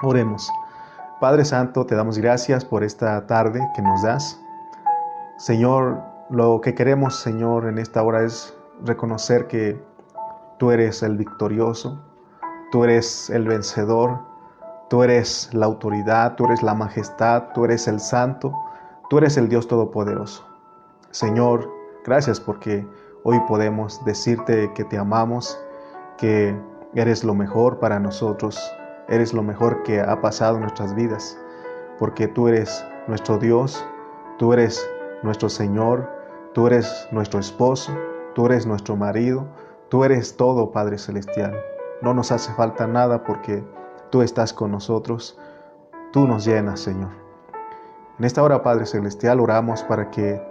Oremos. Padre Santo, te damos gracias por esta tarde que nos das. Señor, lo que queremos, Señor, en esta hora es reconocer que tú eres el victorioso, tú eres el vencedor, tú eres la autoridad, tú eres la majestad, tú eres el santo, tú eres el Dios todopoderoso. Señor, gracias porque hoy podemos decirte que te amamos, que eres lo mejor para nosotros, eres lo mejor que ha pasado en nuestras vidas, porque tú eres nuestro Dios, tú eres nuestro Señor, tú eres nuestro esposo, tú eres nuestro marido, tú eres todo, Padre Celestial. No nos hace falta nada porque tú estás con nosotros, tú nos llenas, Señor. En esta hora, Padre Celestial, oramos para que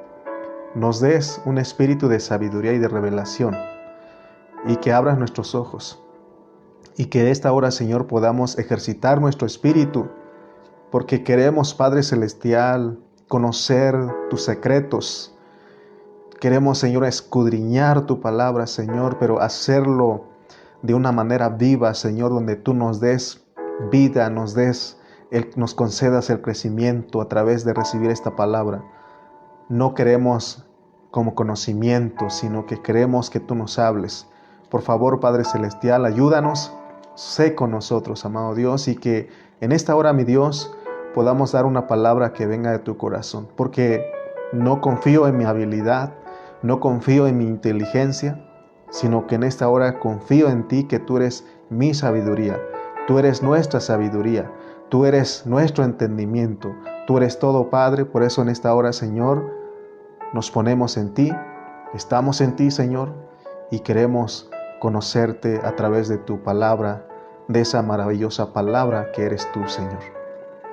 nos des un espíritu de sabiduría y de revelación y que abras nuestros ojos y que de esta hora, Señor, podamos ejercitar nuestro espíritu porque queremos, Padre Celestial, conocer tus secretos. Queremos, Señor, escudriñar tu palabra, Señor, pero hacerlo de una manera viva, Señor, donde tú nos des vida, nos concedas el crecimiento a través de recibir esta palabra. No queremos como conocimiento, sino que queremos que tú nos hables. Por favor, Padre Celestial, ayúdanos, sé con nosotros, amado Dios, y que en esta hora, mi Dios, podamos dar una palabra que venga de tu corazón, porque no confío en mi habilidad, no confío en mi inteligencia, sino que en esta hora confío en ti, que tú eres mi sabiduría, tú eres nuestra sabiduría, tú eres nuestro entendimiento, tú eres todo, Padre. Por eso en esta hora, Señor, nos ponemos en ti, estamos en ti, Señor, y queremos conocerte a través de tu palabra, de esa maravillosa palabra que eres tú, Señor.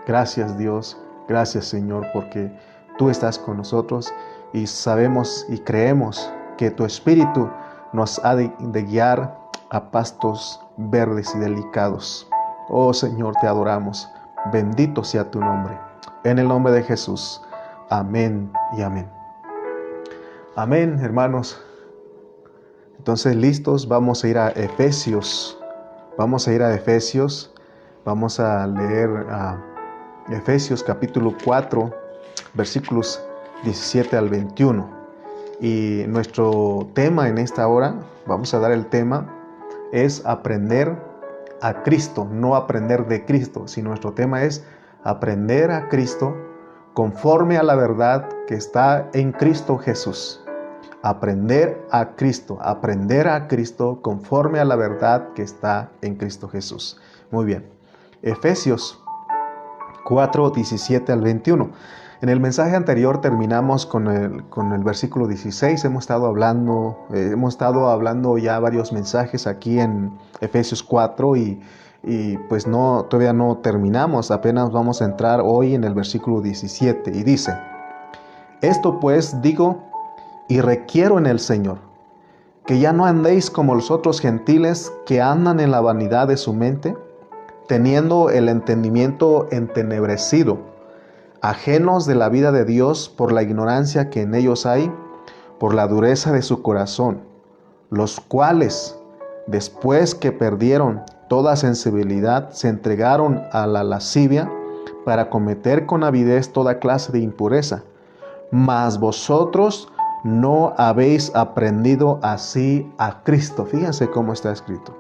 Gracias, Dios, gracias, Señor, porque tú estás con nosotros y sabemos y creemos que tu Espíritu nos ha de guiar a pastos verdes y delicados. Oh, Señor, te adoramos. Bendito sea tu nombre. En el nombre de Jesús. Amén y amén. Amén, hermanos. Entonces, listos, vamos a ir a Efesios. Vamos a ir a Efesios. Vamos a leer Efesios capítulo 4, versículos 17 al 21. Y nuestro tema en esta hora, vamos a dar el tema, es aprender a Cristo, no aprender de Cristo, sino nuestro tema es aprender a Cristo conforme a la verdad que está en Cristo Jesús. Aprender a Cristo conforme a la verdad que está en Cristo Jesús. Muy bien. Efesios 4, 17 al 21. En el mensaje anterior terminamos con el versículo 16. Hemos estado hablando ya varios mensajes aquí en Efesios 4 y pues todavía no terminamos. Apenas vamos a entrar hoy en el versículo 17 y dice: Esto pues digo y requiero en el Señor, que ya no andéis como los otros gentiles que andan en la vanidad de su mente, teniendo el entendimiento entenebrecido, ajenos de la vida de Dios por la ignorancia que en ellos hay, por la dureza de su corazón, los cuales, después que perdieron toda sensibilidad, se entregaron a la lascivia para cometer con avidez toda clase de impureza. Mas vosotros no habéis aprendido así a Cristo. Fíjense cómo está escrito.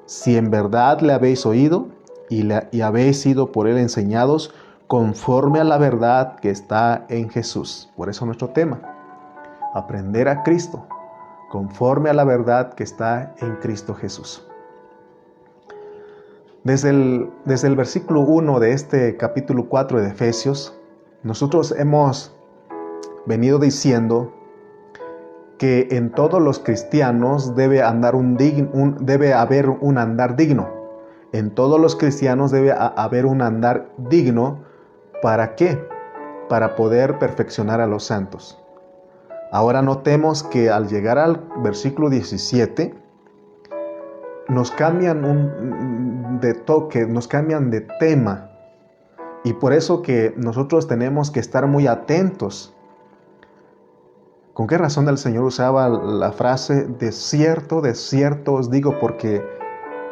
Si en verdad le habéis oído y habéis sido por él enseñados conforme a la verdad que está en Jesús. Por eso nuestro tema, aprender a Cristo conforme a la verdad que está en Cristo Jesús. Desde el versículo 1 de este capítulo 4 de Efesios, nosotros hemos venido diciendo que en todos los cristianos debe haber un andar digno. En todos los cristianos debe haber un andar digno. ¿Para qué? Para poder perfeccionar a los santos. Ahora notemos que al llegar al versículo 17, nos cambian de toque, nos cambian de tema. Y por eso que nosotros tenemos que estar muy atentos. ¿Con qué razón el Señor usaba la frase de cierto os digo? Porque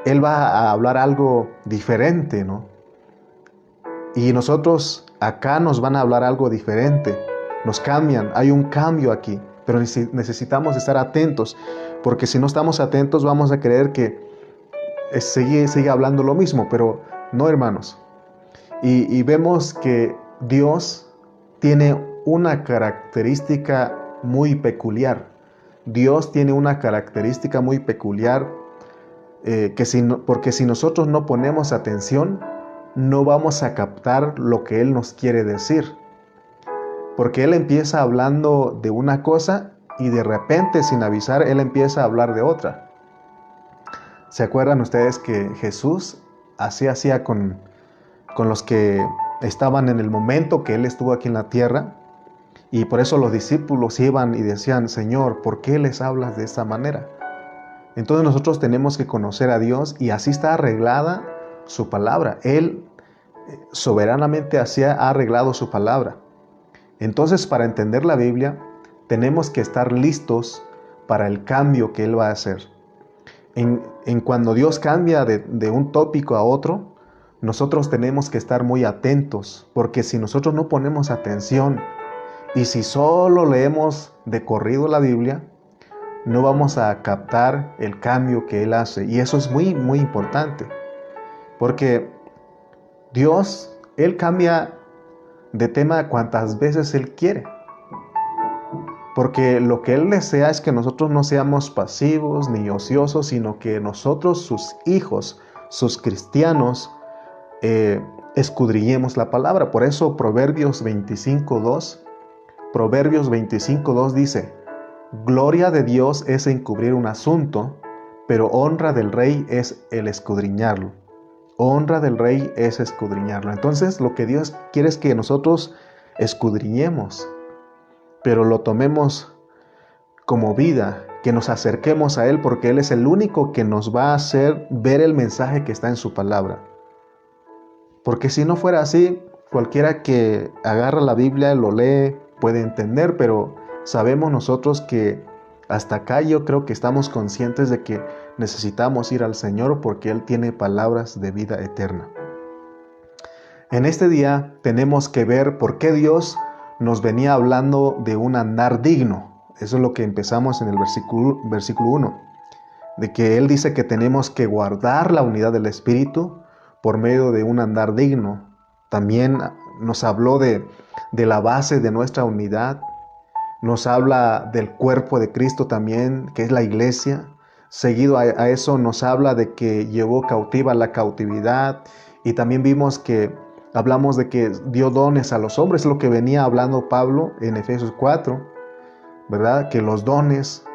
Él va a hablar algo diferente, ¿no? Y nosotros acá nos van a hablar algo diferente. Nos cambian, hay un cambio aquí, pero necesitamos estar atentos, porque si no estamos atentos vamos a creer que sigue hablando lo mismo, pero no, hermanos. Y vemos que Dios tiene una característica muy peculiar. Dios tiene una característica muy peculiar porque si nosotros no ponemos atención, no vamos a captar lo que Él nos quiere decir. Porque Él empieza hablando de una cosa y de repente, sin avisar, Él empieza a hablar de otra. ¿Se acuerdan ustedes que Jesús hacía con los que estaban en el momento que Él estuvo aquí en la tierra? Y por eso los discípulos iban y decían: Señor, ¿por qué les hablas de esta manera? Entonces nosotros tenemos que conocer a Dios, y así está arreglada su palabra. Él soberanamente así ha arreglado su palabra. Entonces, para entender la Biblia, tenemos que estar listos para el cambio que Él va a hacer. En cuando Dios cambia de un tópico a otro, nosotros tenemos que estar muy atentos, porque si nosotros no ponemos atención y si solo leemos de corrido la Biblia, no vamos a captar el cambio que Él hace. Y eso es muy, muy importante, porque Dios, Él cambia de tema cuantas veces Él quiere. Porque lo que Él desea es que nosotros no seamos pasivos ni ociosos, sino que nosotros, sus hijos, sus cristianos, escudriñemos la palabra. Por eso Proverbios 25:2 dice: gloria de Dios es encubrir un asunto, pero honra del rey es el escudriñarlo. Honra del rey es escudriñarlo. Entonces, lo que Dios quiere es que nosotros escudriñemos, pero lo tomemos como vida, que nos acerquemos a Él, porque Él es el único que nos va a hacer ver el mensaje que está en su palabra. Porque si no fuera así, cualquiera que agarra la Biblia, lo lee, puede entender, pero sabemos nosotros que hasta acá yo creo que estamos conscientes de que necesitamos ir al Señor, porque Él tiene palabras de vida eterna. En este día tenemos que ver por qué Dios nos venía hablando de un andar digno. Eso es lo que empezamos en el versículo 1, de que Él dice que tenemos que guardar la unidad del Espíritu por medio de un andar digno. También nos habló de la base de nuestra unidad. Nos habla del cuerpo de Cristo también, que es la iglesia. Seguido a eso nos habla de que llevó cautiva la cautividad. Y también vimos que hablamos de que dio dones a los hombres, lo que venía hablando Pablo en Efesios 4, ¿verdad? Que los dones,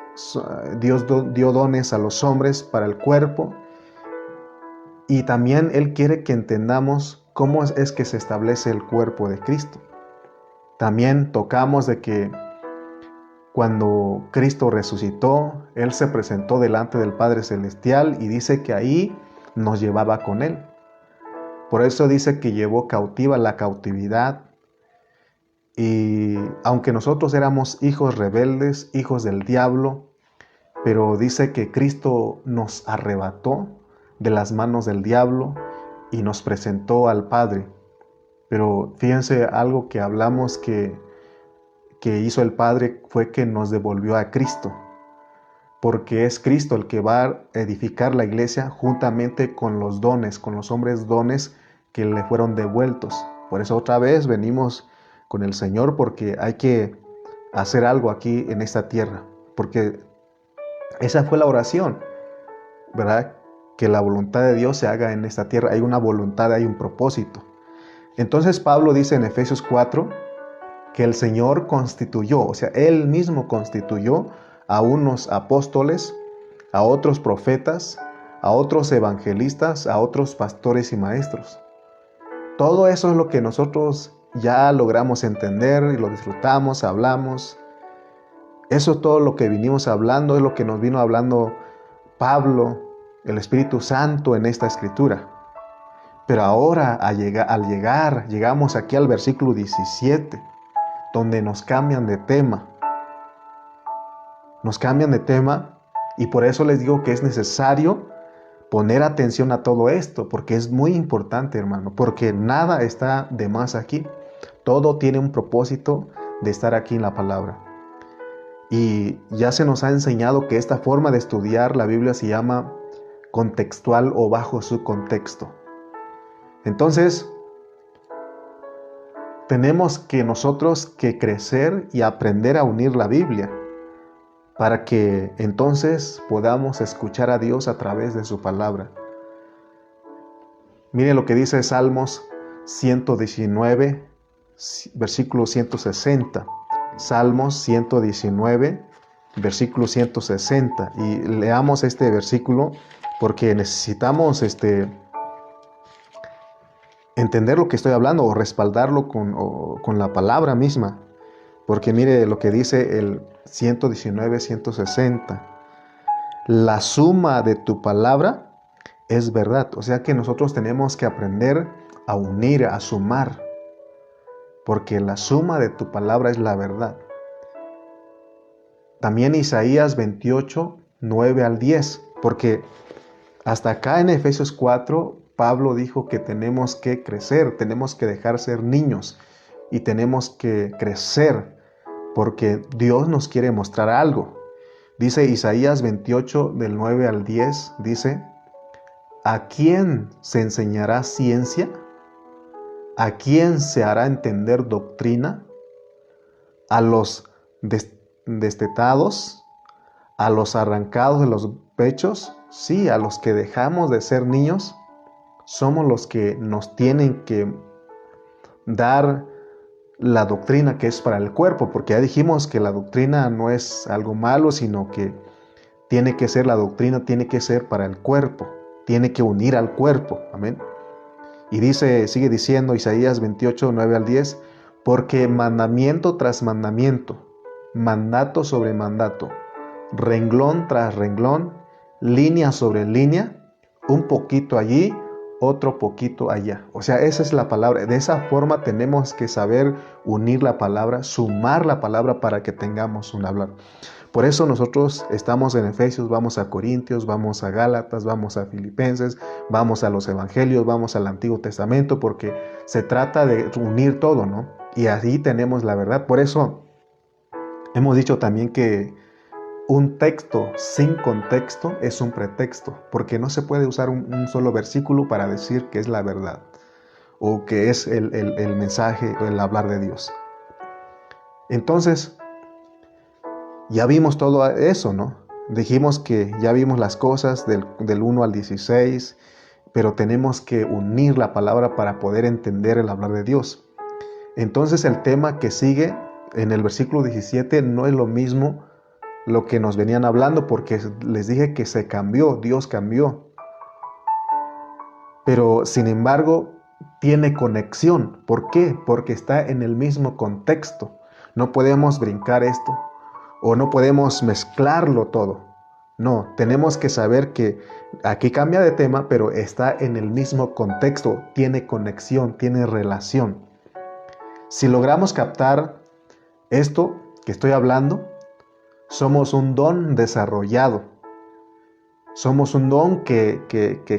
Dios dio dones a los hombres para el cuerpo. Y también Él quiere que entendamos cómo es que se establece el cuerpo de Cristo. También tocamos de que cuando Cristo resucitó, Él se presentó delante del Padre Celestial y dice que ahí nos llevaba con Él. Por eso dice que llevó cautiva la cautividad. Y aunque nosotros éramos hijos rebeldes, hijos del diablo, pero dice que Cristo nos arrebató de las manos del diablo y nos presentó al Padre. Pero fíjense, algo que hablamos que hizo el Padre fue que nos devolvió a Cristo, porque es Cristo el que va a edificar la iglesia juntamente con los dones, con los hombres dones que le fueron devueltos. Por eso otra vez venimos con el Señor, porque hay que hacer algo aquí en esta tierra, porque esa fue la oración, ¿verdad? Que la voluntad de Dios se haga en esta tierra. Hay una voluntad, hay un propósito. Entonces Pablo dice en Efesios 4 que el Señor constituyó, o sea, Él mismo constituyó a unos apóstoles, a otros profetas, a otros evangelistas, a otros pastores y maestros. Todo eso es lo que nosotros ya logramos entender y lo disfrutamos, hablamos. Eso es todo lo que vinimos hablando, es lo que nos vino hablando Pablo, el Espíritu Santo en esta escritura. Pero ahora llegamos aquí al versículo 17, donde nos cambian de tema. Nos cambian de tema, y por eso les digo que es necesario poner atención a todo esto, porque es muy importante, hermano, porque nada está de más aquí. Todo tiene un propósito de estar aquí en la palabra. Y ya se nos ha enseñado que esta forma de estudiar la Biblia se llama contextual o bajo su contexto. Entonces, tenemos que nosotros que crecer y aprender a unir la Biblia para que entonces podamos escuchar a Dios a través de su palabra. Mire lo que dice Salmos 119, versículo 160. Salmos 119, versículo 160. Y leamos este versículo porque necesitamos entender lo que estoy hablando o respaldarlo con la palabra misma. Porque mire lo que dice el 119, 160. La suma de tu palabra es verdad. O sea que nosotros tenemos que aprender a unir, a sumar. Porque la suma de tu palabra es la verdad. También Isaías 28, 9 al 10. Porque hasta acá en Efesios 4, Pablo dijo que tenemos que crecer, tenemos que dejar ser niños y tenemos que crecer porque Dios nos quiere mostrar algo. Dice Isaías 28, del 9 al 10, dice: ¿a quién se enseñará ciencia? ¿A quién se hará entender doctrina? ¿A los destetados? ¿A los arrancados de los pechos? Sí, a los que dejamos de ser niños. Somos los que nos tienen que dar la doctrina que es para el cuerpo, porque ya dijimos que la doctrina no es algo malo, sino que tiene que ser, la doctrina tiene que ser para el cuerpo, tiene que unir al cuerpo. Amén. Y sigue diciendo Isaías 28, 9 al 10, porque mandamiento tras mandamiento, mandato sobre mandato, renglón tras renglón, línea sobre línea, un poquito allí, otro poquito allá. O sea, esa es la palabra. De esa forma tenemos que saber unir la palabra, sumar la palabra para que tengamos un hablar. Por eso nosotros estamos en Efesios, vamos a Corintios, vamos a Gálatas, vamos a Filipenses, vamos a los Evangelios, vamos al Antiguo Testamento, porque se trata de unir todo, ¿no? Y así tenemos la verdad. Por eso hemos dicho también que un texto sin contexto es un pretexto, porque no se puede usar un solo versículo para decir que es la verdad o que es el mensaje o el hablar de Dios. Entonces, ya vimos todo eso, ¿no? Dijimos que ya vimos las cosas del 1 al 16, pero tenemos que unir la palabra para poder entender el hablar de Dios. Entonces el tema que sigue en el versículo 17 no es lo mismo lo que nos venían hablando, porque les dije que se cambió, Dios cambió. Pero sin embargo, tiene conexión. ¿Por qué? Porque está en el mismo contexto. No podemos brincar esto o no podemos mezclarlo todo. No, tenemos que saber que aquí cambia de tema, pero está en el mismo contexto, tiene conexión, tiene relación. Si logramos captar esto que estoy hablando, somos un don desarrollado. Somos un don que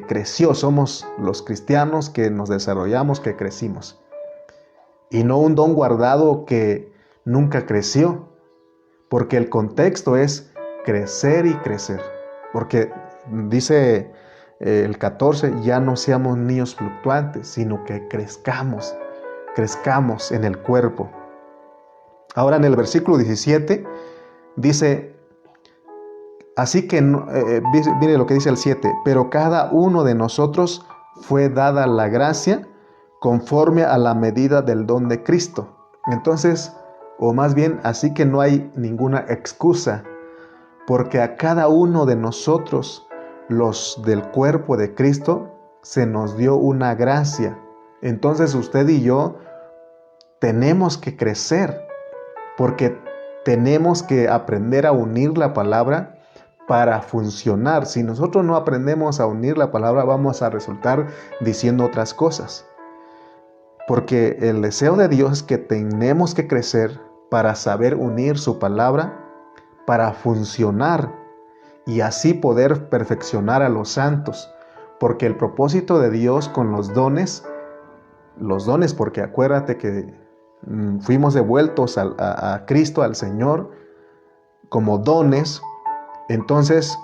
creció. Somos los cristianos que nos desarrollamos, que crecimos. Y no un don guardado que nunca creció. Porque el contexto es crecer y crecer. Porque dice el 14, ya no seamos niños fluctuantes, sino que crezcamos en el cuerpo. Ahora en el versículo 17, dice, así que, mire lo que dice el 7, pero cada uno de nosotros fue dada la gracia conforme a la medida del don de Cristo. Entonces, o más bien, así que no hay ninguna excusa, porque a cada uno de nosotros, los del cuerpo de Cristo, se nos dio una gracia. Entonces usted y yo tenemos que crecer, porque tenemos que aprender a unir la palabra para funcionar. Si nosotros no aprendemos a unir la palabra, vamos a resultar diciendo otras cosas. Porque el deseo de Dios es que tenemos que crecer para saber unir su palabra, para funcionar y así poder perfeccionar a los santos. Porque el propósito de Dios con los dones, porque acuérdate que fuimos devueltos a Cristo, al Señor, como dones. Entonces,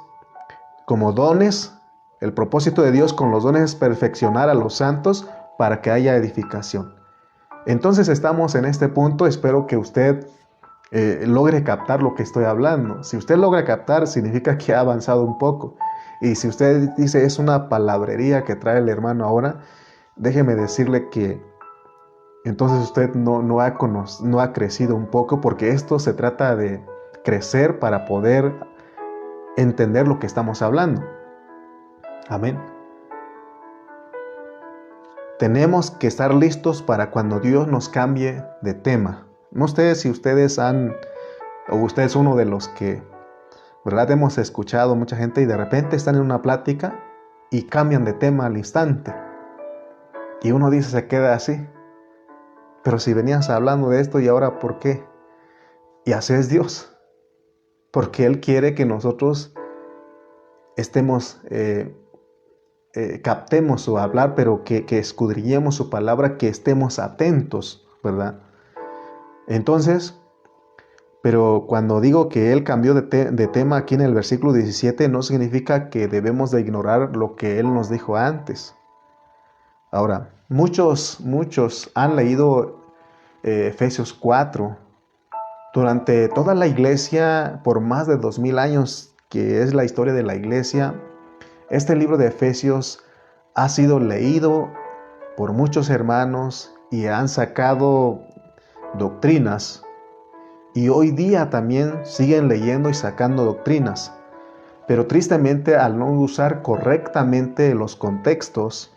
como dones, el propósito de Dios con los dones es perfeccionar a los santos para que haya edificación. Entonces estamos en este punto, espero que usted logre captar lo que estoy hablando. Si usted logra captar, significa que ha avanzado un poco. Y si usted dice es una palabrería que trae el hermano ahora, déjeme decirle que entonces usted no ha crecido un poco, porque esto se trata de crecer para poder entender lo que estamos hablando. Amén. Tenemos que estar listos para cuando Dios nos cambie de tema. No sé si ustedes o usted es uno de los que, ¿verdad? Hemos escuchado mucha gente y de repente están en una plática y cambian de tema al instante. Y uno dice, se queda así. Pero si venías hablando de esto, ¿y ahora por qué? Y así es Dios. Porque Él quiere que nosotros estemos, captemos su hablar, pero que escudriñemos su palabra, que estemos atentos, ¿verdad? Entonces, pero cuando digo que Él cambió de tema aquí en el versículo 17, no significa que debemos de ignorar lo que Él nos dijo antes. Ahora, muchos han leído Efesios 4. Durante toda la iglesia, por más de 2000 años, que es la historia de la iglesia, este libro de Efesios ha sido leído por muchos hermanos y han sacado doctrinas. Y hoy día también siguen leyendo y sacando doctrinas. Pero tristemente, al no usar correctamente los contextos,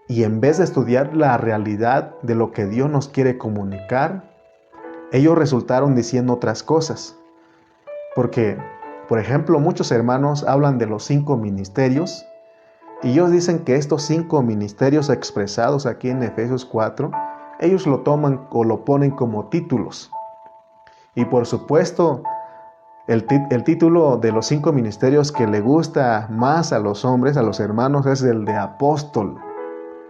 y en vez de estudiar la realidad de lo que Dios nos quiere comunicar, ellos resultaron diciendo otras cosas. Porque, por ejemplo, muchos hermanos hablan de los 5 ministerios y ellos dicen que estos 5 ministerios expresados aquí en Efesios 4, ellos lo toman o lo ponen como títulos. Y por supuesto, el título de los 5 ministerios que le gusta más a los hombres, a los hermanos, es el de apóstol,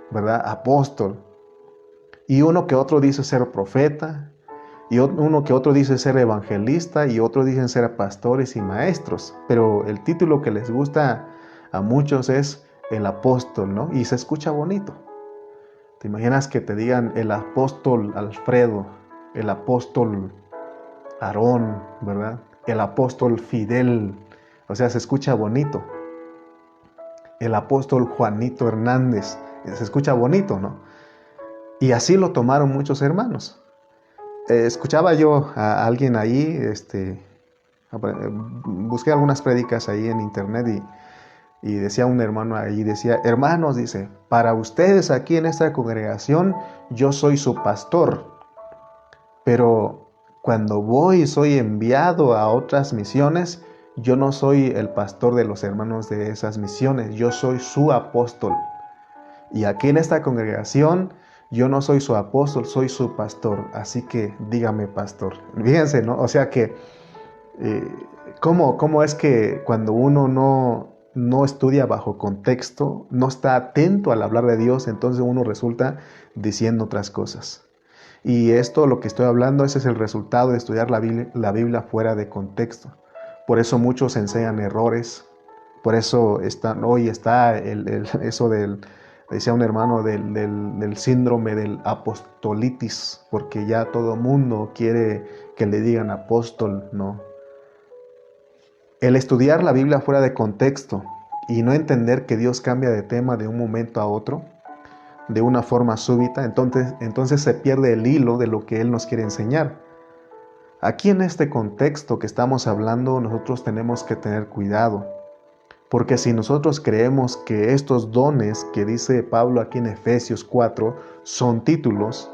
¿verdad? Apóstol. Y uno que otro dice ser profeta, y uno que otro dice ser evangelista, y otros dicen ser pastores y maestros. Pero el título que les gusta a muchos es el apóstol, ¿no? Y se escucha bonito. ¿Te imaginas que te digan el apóstol Alfredo, el apóstol Aarón, ¿verdad? El apóstol Fidel. O sea, se escucha bonito. El apóstol Juanito Hernández. Se escucha bonito, ¿no? Y así lo tomaron muchos hermanos. Escuchaba yo a alguien ahí, busqué algunas prédicas ahí en internet y decía un hermano ahí, decía, hermanos, dice, para ustedes aquí en esta congregación yo soy su pastor, pero cuando voy y soy enviado a otras misiones, yo no soy el pastor de los hermanos de esas misiones, yo soy su apóstol. Y aquí en esta congregación yo no soy su apóstol, soy su pastor, así que dígame pastor. Fíjense, ¿no? O sea que, ¿cómo es que cuando uno no estudia bajo contexto, no está atento al hablar de Dios, entonces uno resulta diciendo otras cosas? Y esto, lo que estoy hablando, ese es el resultado de estudiar la Biblia fuera de contexto. Por eso muchos enseñan errores, por eso hoy está eso del... Decía un hermano del síndrome del apostolitis, porque ya todo mundo quiere que le digan apóstol, ¿no? El estudiar la Biblia fuera de contexto y no entender que Dios cambia de tema de un momento a otro, de una forma súbita, entonces se pierde el hilo de lo que Él nos quiere enseñar. Aquí en este contexto que estamos hablando, nosotros tenemos que tener cuidado. Porque si nosotros creemos que estos dones que dice Pablo aquí en Efesios 4 son títulos,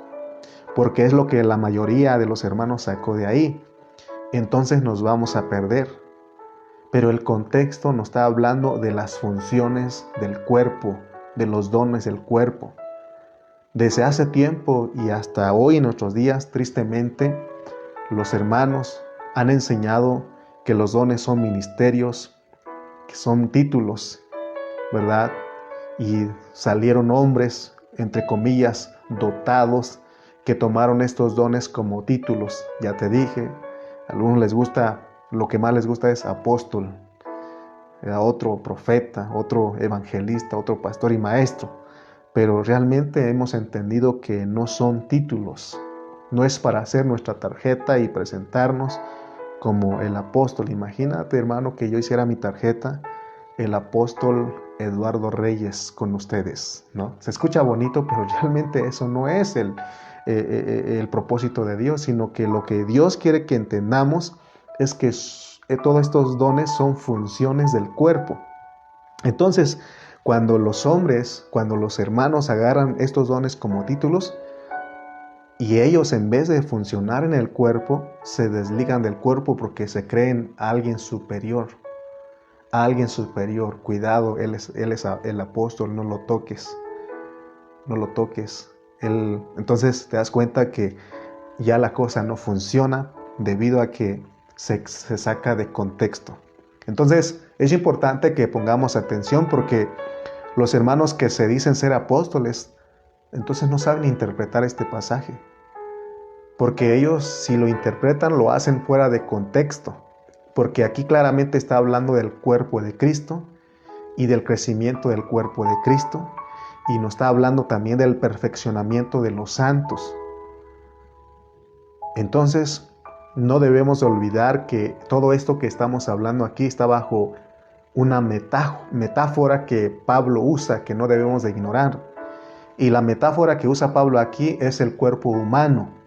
porque es lo que la mayoría de los hermanos sacó de ahí, entonces nos vamos a perder. Pero el contexto nos está hablando de las funciones del cuerpo, de los dones del cuerpo. Desde hace tiempo y hasta hoy en nuestros días, tristemente, los hermanos han enseñado que los dones son ministerios, que son títulos, ¿verdad? Y salieron hombres, entre comillas, dotados, que tomaron estos dones como títulos. Ya te dije, a algunos les gusta, lo que más les gusta es apóstol, a otro profeta, otro evangelista, otro pastor y maestro. Pero realmente hemos entendido que no son títulos. No es para hacer nuestra tarjeta y presentarnos como el apóstol. Imagínate, hermano, que yo hiciera mi tarjeta, el apóstol Eduardo Reyes con ustedes, ¿no? Se escucha bonito, pero realmente eso no es el propósito de Dios, sino que lo que Dios quiere que entendamos es que todos estos dones son funciones del cuerpo. Entonces, cuando los hombres, cuando los hermanos agarran estos dones como títulos, y ellos, en vez de funcionar en el cuerpo, se desligan del cuerpo porque se creen a alguien superior. A alguien superior. Cuidado, él es el apóstol, no lo toques. No lo toques. Entonces te das cuenta que ya la cosa no funciona debido a que se saca de contexto. Entonces es importante que pongamos atención porque los hermanos que se dicen ser apóstoles, entonces no saben interpretar este pasaje. Porque ellos, si lo interpretan, lo hacen fuera de contexto. Porque aquí claramente está hablando del cuerpo de Cristo y del crecimiento del cuerpo de Cristo. Y nos está hablando también del perfeccionamiento de los santos. Entonces, no debemos olvidar que todo esto que estamos hablando aquí está bajo una metáfora que Pablo usa, que no debemos de ignorar. Y la metáfora que usa Pablo aquí es el cuerpo humano.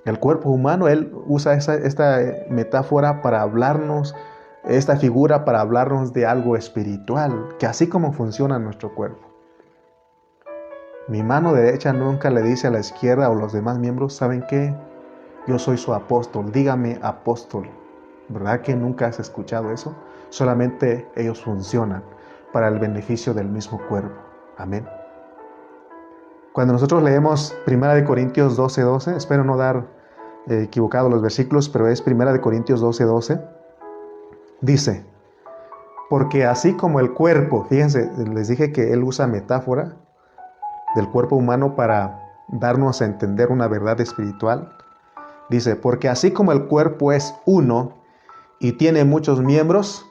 El cuerpo humano, él usa esta metáfora para hablarnos, esta figura para hablarnos de algo espiritual, que así como funciona nuestro cuerpo. Mi mano derecha nunca le dice a la izquierda o los demás miembros, ¿saben qué? Yo soy su apóstol, dígame apóstol. ¿Verdad que nunca has escuchado eso? Solamente ellos funcionan para el beneficio del mismo cuerpo. Amén. Cuando nosotros leemos 1 Corintios 12:12, espero no dar equivocado los versículos, pero es 1 Corintios 12:12, dice, porque así como el cuerpo, fíjense, les dije que él usa metáfora del cuerpo humano para darnos a entender una verdad espiritual. Dice, porque así como el cuerpo es uno y tiene muchos miembros,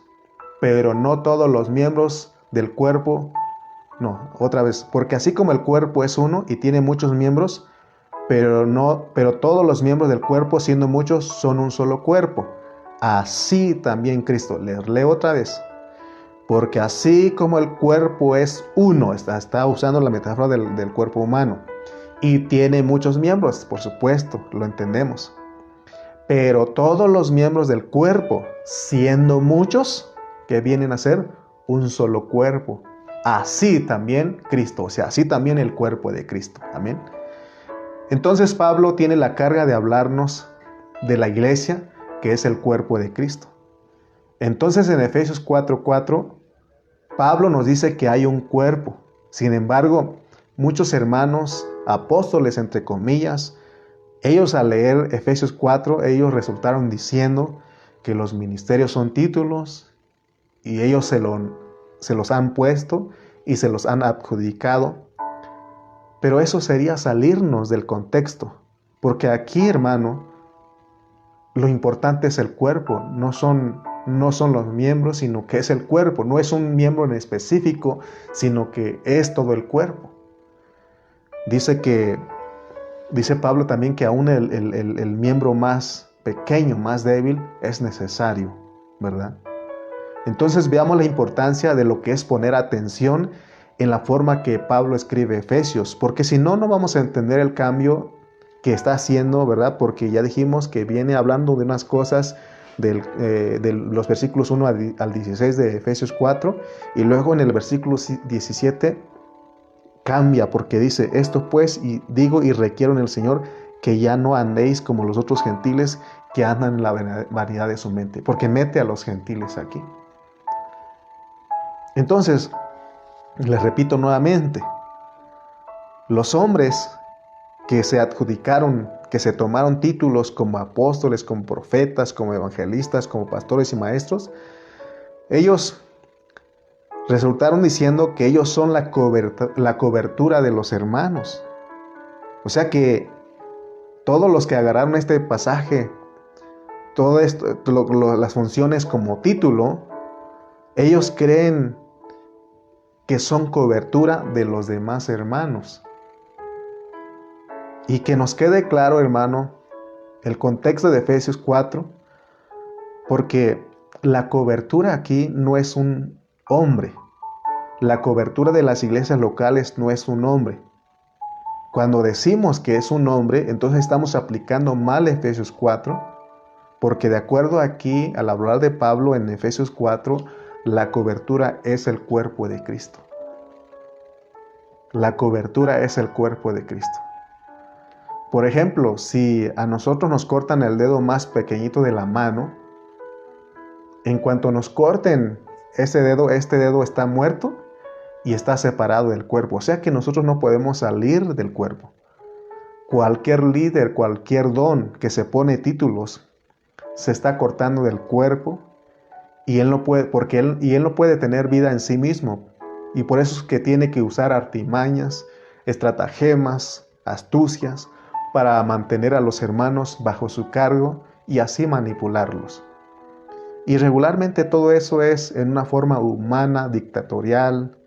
pero no todos los miembros del cuerpo. No, otra vez, porque así como el cuerpo es uno y tiene muchos miembros, pero todos los miembros del cuerpo, siendo muchos, son un solo cuerpo. Así también Cristo. Les leo otra vez. Porque así como el cuerpo es uno, está usando la metáfora del cuerpo humano, y tiene muchos miembros, por supuesto, lo entendemos. Pero todos los miembros del cuerpo, siendo muchos, que vienen a ser un solo cuerpo. Así también Cristo, o sea, así también el cuerpo de Cristo. Amén. Entonces Pablo tiene la carga de hablarnos de la iglesia, que es el cuerpo de Cristo. Entonces en Efesios 4:4, Pablo nos dice que hay un cuerpo. Sin embargo, muchos hermanos, apóstoles entre comillas, ellos al leer Efesios 4, ellos resultaron diciendo que los ministerios son títulos y ellos se los han puesto y se los han adjudicado. Pero eso sería salirnos del contexto, porque aquí, hermano, lo importante es el cuerpo, no son los miembros, sino que es el cuerpo. No es un miembro en específico, sino que es todo el cuerpo. Dice Pablo también que aún el miembro más pequeño, más débil, es necesario, ¿verdad? Entonces veamos la importancia de lo que es poner atención en la forma que Pablo escribe Efesios, porque si no, no vamos a entender el cambio que está haciendo, ¿verdad? Porque ya dijimos que viene hablando de unas cosas de los versículos 1 al 16 de Efesios 4, y luego en el versículo 17 cambia, porque dice, esto pues y digo y requiero en el Señor que ya no andéis como los otros gentiles que andan en la vanidad de su mente, porque mete a los gentiles aquí. Entonces, les repito nuevamente, los hombres que se adjudicaron, que se tomaron títulos como apóstoles, como profetas, como evangelistas, como pastores y maestros, ellos resultaron diciendo que ellos son la cobertura de los hermanos. O sea que todos los que agarraron este pasaje, todo esto, las funciones como título, ellos creen que son cobertura de los demás hermanos. Y que nos quede claro, hermano, el contexto de Efesios 4, porque la cobertura aquí no es un hombre. La cobertura de las iglesias locales no es un hombre. Cuando decimos que es un hombre, entonces estamos aplicando mal Efesios 4, porque de acuerdo aquí, al hablar de Pablo en Efesios 4, la cobertura es el cuerpo de Cristo. La cobertura es el cuerpo de Cristo. Por ejemplo, si a nosotros nos cortan el dedo más pequeñito de la mano, en cuanto nos corten este dedo está muerto y está separado del cuerpo. O sea que nosotros no podemos salir del cuerpo. Cualquier líder, cualquier don que se pone títulos, se está cortando del cuerpo y él no puede tener vida en sí mismo. Y por eso es que tiene que usar artimañas, estratagemas, astucias, para mantener a los hermanos bajo su cargo y así manipularlos. Y regularmente todo eso es en una forma humana, dictatorial,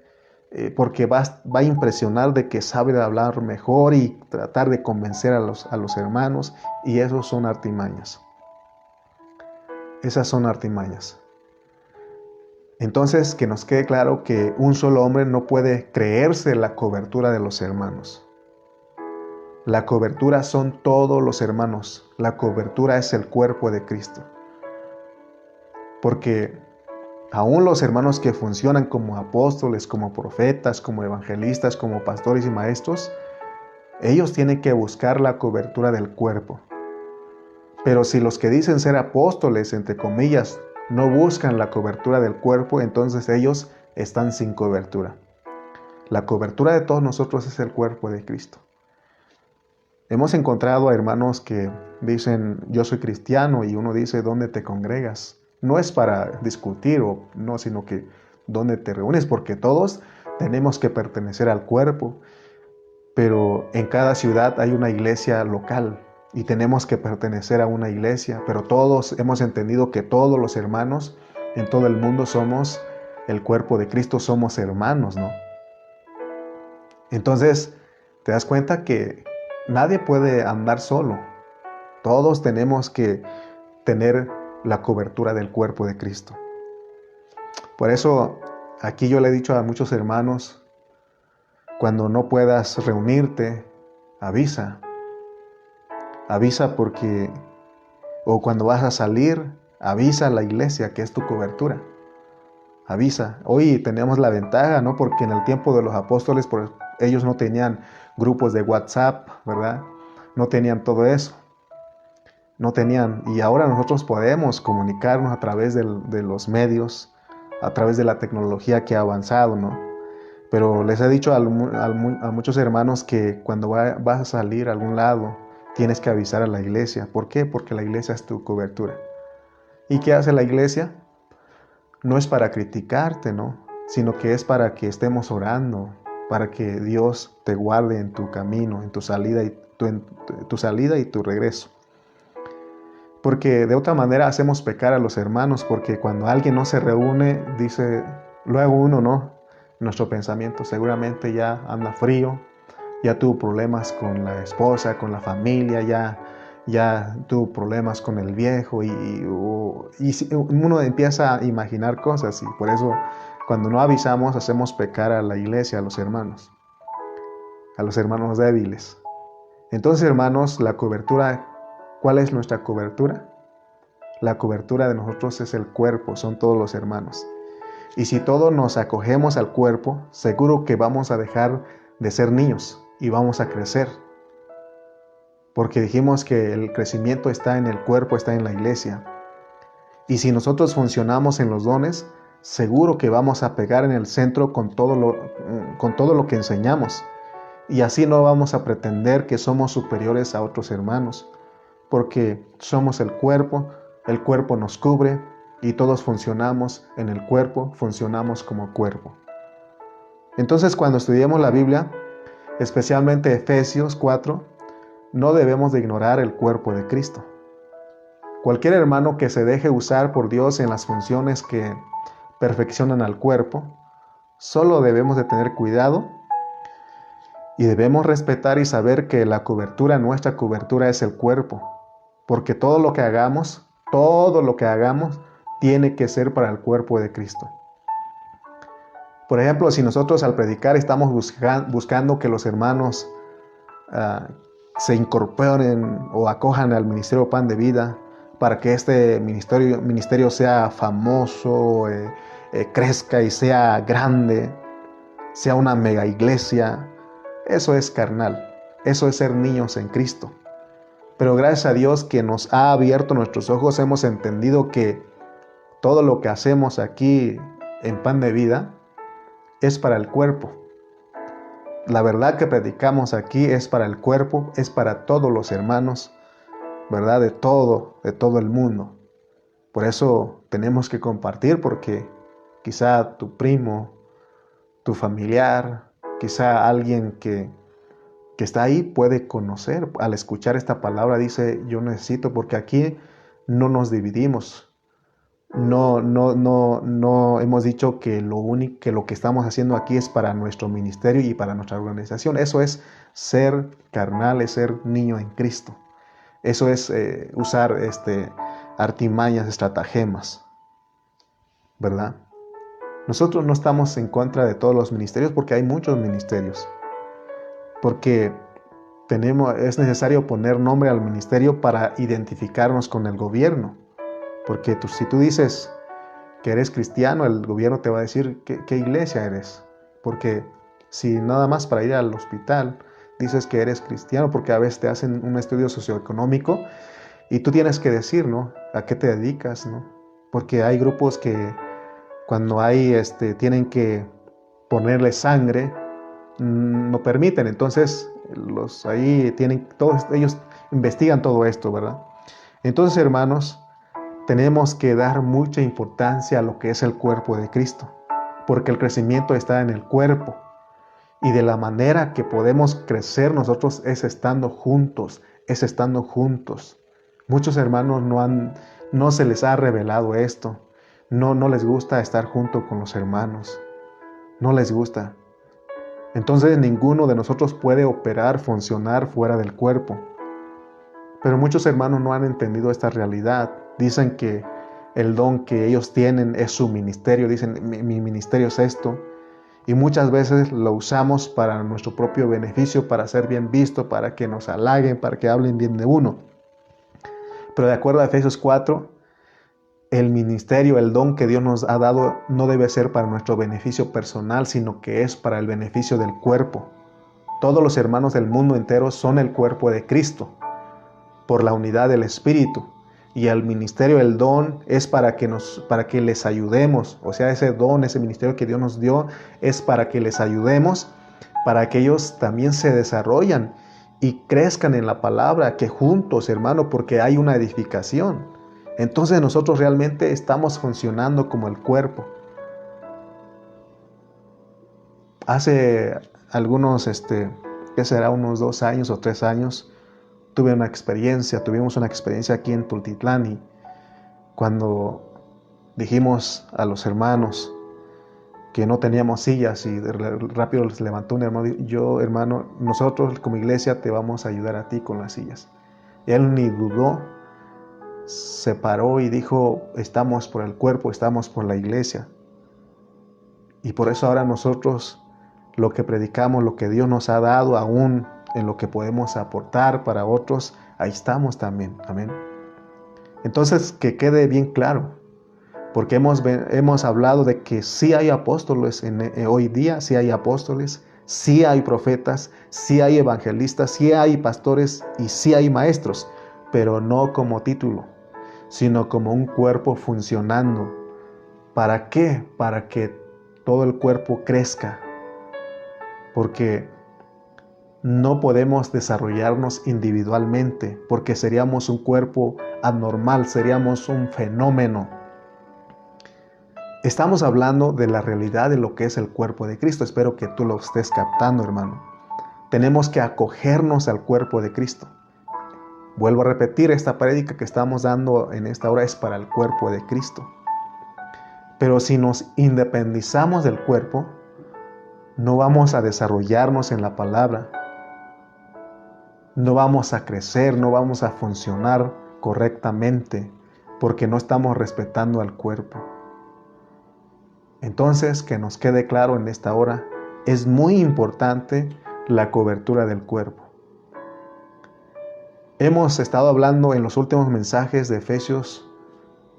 porque va a impresionar de que sabe hablar mejor y tratar de convencer a los hermanos, y esos son artimañas. Esas son artimañas. Entonces, que nos quede claro que un solo hombre no puede creerse la cobertura de los hermanos. La cobertura son todos los hermanos. La cobertura es el cuerpo de Cristo. Porque aún los hermanos que funcionan como apóstoles, como profetas, como evangelistas, como pastores y maestros, ellos tienen que buscar la cobertura del cuerpo. Pero si los que dicen ser apóstoles, entre comillas, no buscan la cobertura del cuerpo, entonces ellos están sin cobertura. La cobertura de todos nosotros es el cuerpo de Cristo. Hemos encontrado a hermanos que dicen, yo soy cristiano, y uno dice, ¿dónde te congregas? No es para discutir, sino que ¿dónde te reúnes? Porque todos tenemos que pertenecer al cuerpo, pero en cada ciudad hay una iglesia local y tenemos que pertenecer a una iglesia, pero todos hemos entendido que todos los hermanos en todo el mundo somos el cuerpo de Cristo, somos hermanos, ¿no? Entonces, te das cuenta que nadie puede andar solo. Todos tenemos que tener la cobertura del cuerpo de Cristo. Por eso, aquí yo le he dicho a muchos hermanos, cuando no puedas reunirte, avisa. Avisa o cuando vas a salir, avisa a la iglesia que es tu cobertura. Avisa. Hoy tenemos la ventaja, ¿no? Porque en el tiempo de los apóstoles, ellos no tenían grupos de WhatsApp, ¿verdad? No tenían todo eso. No tenían. Y ahora nosotros podemos comunicarnos a través de los medios, a través de la tecnología que ha avanzado, ¿no? Pero les he dicho a muchos hermanos que cuando vas a salir a algún lado, tienes que avisar a la iglesia. ¿Por qué? Porque la iglesia es tu cobertura. ¿Y qué hace la iglesia? No es para criticarte, ¿no? Sino que es para que estemos orando, para que Dios te guarde en tu camino, en tu salida y tu regreso. Porque de otra manera hacemos pecar a los hermanos, porque cuando alguien no se reúne, dice, luego uno, ¿no? Nuestro pensamiento seguramente ya anda frío, ya tuvo problemas con la esposa, con la familia, ya tuvo problemas con el viejo y uno empieza a imaginar cosas, y por eso cuando no avisamos hacemos pecar a la iglesia, a los hermanos débiles. Entonces, hermanos, la cobertura, ¿cuál es nuestra cobertura? La cobertura de nosotros es el cuerpo, son todos los hermanos. Y si todos nos acogemos al cuerpo, seguro que vamos a dejar de ser niños y vamos a crecer. Porque dijimos que el crecimiento está en el cuerpo, está en la iglesia. Y si nosotros funcionamos en los dones, seguro que vamos a pegar en el centro con todo lo que enseñamos. Y así no vamos a pretender que somos superiores a otros hermanos, porque somos el cuerpo nos cubre, y todos funcionamos en el cuerpo, funcionamos como cuerpo. Entonces, cuando estudiemos la Biblia, especialmente Efesios 4, no debemos de ignorar el cuerpo de Cristo. Cualquier hermano que se deje usar por Dios en las funciones que perfeccionan al cuerpo, solo debemos de tener cuidado y debemos respetar y saber que nuestra cobertura es el cuerpo, porque todo lo que hagamos, tiene que ser para el cuerpo de Cristo. Por ejemplo, si nosotros al predicar estamos buscando que los hermanos se incorporen o acojan al ministerio Pan de Vida para que este ministerio sea famoso, crezca y sea grande, sea una mega iglesia, eso es carnal, eso es ser niños en Cristo. Pero gracias a Dios que nos ha abierto nuestros ojos, hemos entendido que todo lo que hacemos aquí en Pan de Vida es para el cuerpo. La verdad que predicamos aquí es para el cuerpo, es para todos los hermanos, ¿verdad? De todo el mundo. Por eso tenemos que compartir, porque quizá tu primo, tu familiar, quizá alguien que está ahí puede conocer. Al escuchar esta palabra dice, yo necesito, porque aquí no nos dividimos. No hemos dicho que lo que estamos haciendo aquí es para nuestro ministerio y para nuestra organización. Eso es ser carnal, es ser niño en Cristo. Eso es usar artimañas, estratagemas, ¿verdad? Nosotros no estamos en contra de todos los ministerios, porque hay muchos ministerios. Porque es necesario poner nombre al ministerio para identificarnos con el gobierno. Porque si tú dices que eres cristiano, el gobierno te va a decir qué iglesia eres. Porque si nada más para ir al hospital dices que eres cristiano, porque a veces te hacen un estudio socioeconómico y tú tienes que decir, ¿no?, a qué te dedicas, ¿no? Porque hay grupos que cuando tienen que ponerle sangre, no permiten. Entonces ellos investigan todo esto, ¿verdad? Entonces, hermanos, tenemos que dar mucha importancia a lo que es el cuerpo de Cristo, porque el crecimiento está en el cuerpo, y de la manera que podemos crecer nosotros es estando juntos, Muchos hermanos no se les ha revelado esto, no les gusta estar junto con los hermanos, no les gusta. Entonces ninguno de nosotros puede funcionar fuera del cuerpo. Pero muchos hermanos no han entendido esta realidad. Dicen que el don que ellos tienen es su ministerio. Dicen, mi ministerio es esto. Y muchas veces lo usamos para nuestro propio beneficio, para ser bien visto, para que nos halaguen, para que hablen bien de uno. Pero de acuerdo a Efesios 4, el ministerio, el don que Dios nos ha dado, no debe ser para nuestro beneficio personal, sino que es para el beneficio del cuerpo. Todos los hermanos del mundo entero son el cuerpo de Cristo, por la unidad del Espíritu. Y el ministerio, el don, es para que les ayudemos. O sea, ese don, ese ministerio que Dios nos dio, es para que les ayudemos, para que ellos también se desarrollen y crezcan en la palabra, que juntos, hermano, porque hay una edificación. Entonces nosotros realmente estamos funcionando como el cuerpo. Hace algunos, ¿qué será? Unos 2 años o 3 años, tuvimos una experiencia aquí en Tultitlán, y cuando dijimos a los hermanos que no teníamos sillas, y rápido les levantó un hermano y dijo, yo, hermano, nosotros como iglesia te vamos a ayudar a ti con las sillas. Y él ni dudó, se paró y dijo, estamos por el cuerpo, estamos por la iglesia. Y por eso ahora nosotros lo que predicamos, lo que Dios nos ha dado, aún en lo que podemos aportar para otros, ahí estamos también. Amén. Entonces, que quede bien claro, porque hemos hablado de que sí hay apóstoles hoy día, sí hay apóstoles, sí hay profetas, sí hay evangelistas, sí hay pastores y sí hay maestros, pero no como título, sino como un cuerpo funcionando. ¿Para qué? Para que todo el cuerpo crezca, porque no podemos desarrollarnos individualmente, porque seríamos un cuerpo anormal, seríamos un fenómeno. Estamos hablando de la realidad de lo que es el cuerpo de Cristo. Espero que tú lo estés captando, hermano. Tenemos que acogernos al cuerpo de Cristo. Vuelvo a repetir, esta prédica que estamos dando en esta hora es para el cuerpo de Cristo. Pero si nos independizamos del cuerpo, no vamos a desarrollarnos en la palabra, no vamos a crecer, no vamos a funcionar correctamente, porque no estamos respetando al cuerpo. Entonces, que nos quede claro en esta hora, es muy importante la cobertura del cuerpo. Hemos estado hablando en los últimos mensajes de Efesios,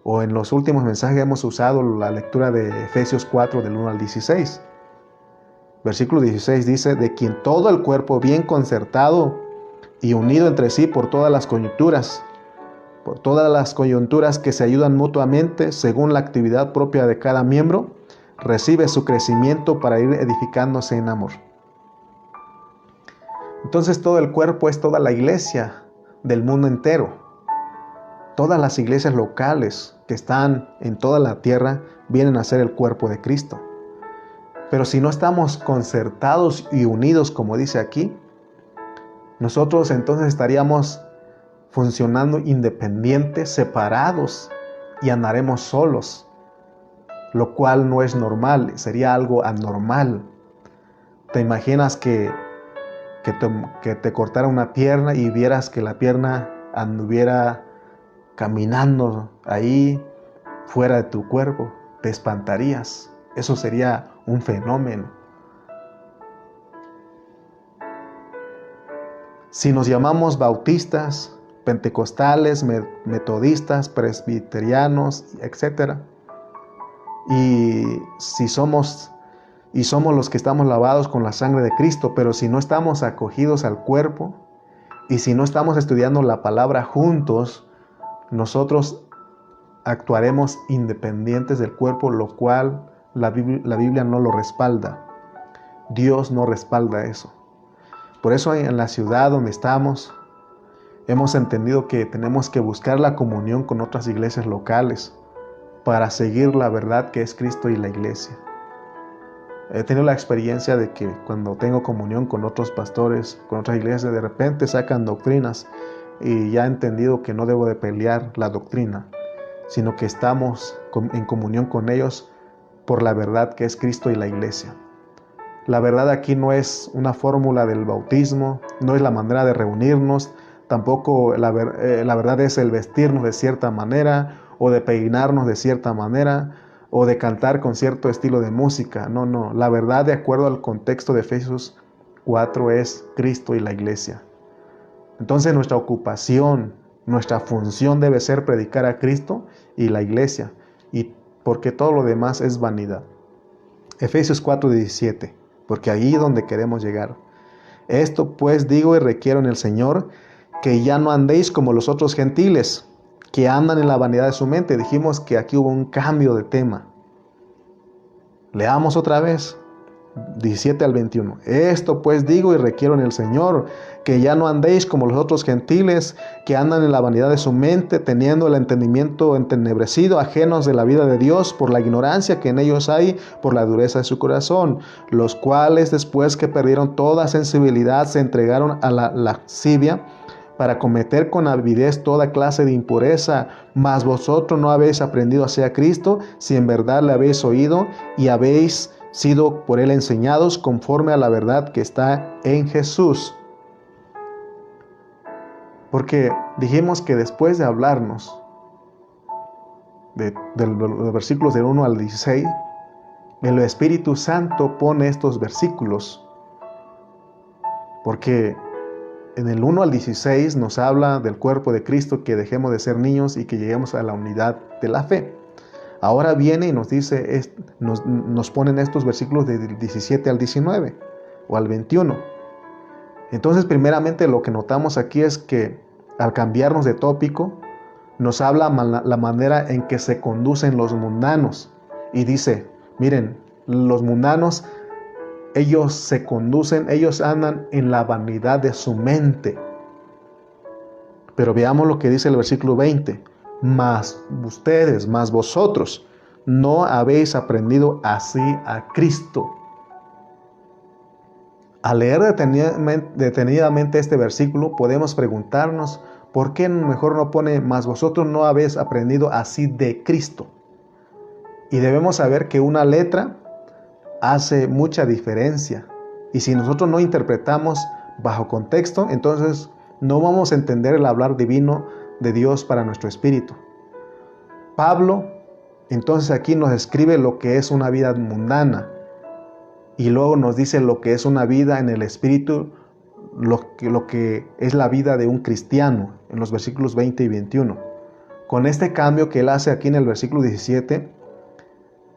o en los últimos mensajes hemos usado la lectura de Efesios 4 del 1 al 16. Versículo 16 dice, de quien todo el cuerpo bien concertado y unido entre sí por todas las coyunturas que se ayudan mutuamente según la actividad propia de cada miembro, recibe su crecimiento para ir edificándose en amor. Entonces todo el cuerpo es toda la iglesia del mundo entero. Todas las iglesias locales que están en toda la tierra vienen a ser el cuerpo de Cristo. Pero si no estamos concertados y unidos, como dice aquí, nosotros entonces estaríamos funcionando independientes, separados, y andaremos solos, lo cual no es normal, sería algo anormal. ¿Te imaginas que te cortara una pierna y vieras que la pierna anduviera caminando ahí fuera de tu cuerpo? Te espantarías. Eso sería un fenómeno. Si nos llamamos bautistas, pentecostales, metodistas, presbiterianos, etc., y somos los que estamos lavados con la sangre de Cristo, pero si no estamos acogidos al cuerpo y si no estamos estudiando la palabra juntos, nosotros actuaremos independientes del cuerpo, lo cual la Biblia no lo respalda. Dios no respalda eso. Por eso en la ciudad donde estamos, hemos entendido que tenemos que buscar la comunión con otras iglesias locales para seguir la verdad que es Cristo y la iglesia. He tenido la experiencia de que cuando tengo comunión con otros pastores, con otras iglesias, de repente sacan doctrinas y ya he entendido que no debo de pelear la doctrina, sino que estamos en comunión con ellos por la verdad que es Cristo y la iglesia. La verdad aquí no es una fórmula del bautismo, no es la manera de reunirnos, tampoco la verdad es el vestirnos de cierta manera o de peinarnos de cierta manera o de cantar con cierto estilo de música. No, la verdad de acuerdo al contexto de Efesios 4 es Cristo y la iglesia. Entonces nuestra ocupación, nuestra función debe ser predicar a Cristo y la iglesia, y porque todo lo demás es vanidad. Efesios 4:17, porque ahí es donde queremos llegar. Esto pues digo y requiero en el Señor, que ya no andéis como los otros gentiles, que andan en la vanidad de su mente. Dijimos que aquí hubo un cambio de tema. Leamos otra vez, 17 al 21. Esto pues digo y requiero en el Señor, que ya no andéis como los otros gentiles, que andan en la vanidad de su mente, teniendo el entendimiento entenebrecido, ajenos de la vida de Dios, por la ignorancia que en ellos hay, por la dureza de su corazón, los cuales después que perdieron toda sensibilidad, se entregaron a la lascivia, para cometer con avidez toda clase de impureza. Mas vosotros no habéis aprendido hacia Cristo, si en verdad le habéis oído y habéis sido por él enseñados conforme a la verdad que está en Jesús. Porque dijimos que después de hablarnos de los versículos del 1 al 16, el Espíritu Santo pone estos versículos, porque en el 1 al 16 nos habla del cuerpo de Cristo, que dejemos de ser niños y que lleguemos a la unidad de la fe. Ahora viene y nos dice, nos ponen estos versículos del 17 al 19 o al 21. Entonces, primeramente lo que notamos aquí es que al cambiarnos de tópico, nos habla la manera en que se conducen los mundanos. Y dice, miren, los mundanos, ellos se conducen, ellos andan en la vanidad de su mente. Pero veamos lo que dice el versículo 20. Mas ustedes, más vosotros, no habéis aprendido así a Cristo. Al leer detenidamente este versículo, podemos preguntarnos, ¿por qué mejor no pone, mas vosotros no habéis aprendido así de Cristo? Y debemos saber que una letra hace mucha diferencia. Y si nosotros no interpretamos bajo contexto, entonces no vamos a entender el hablar divino de Dios para nuestro espíritu. Pablo, entonces aquí nos escribe lo que es una vida mundana. Y luego nos dice lo que es una vida en el espíritu, lo que es la vida de un cristiano, en los versículos 20 y 21. Con este cambio que él hace aquí en el versículo 17,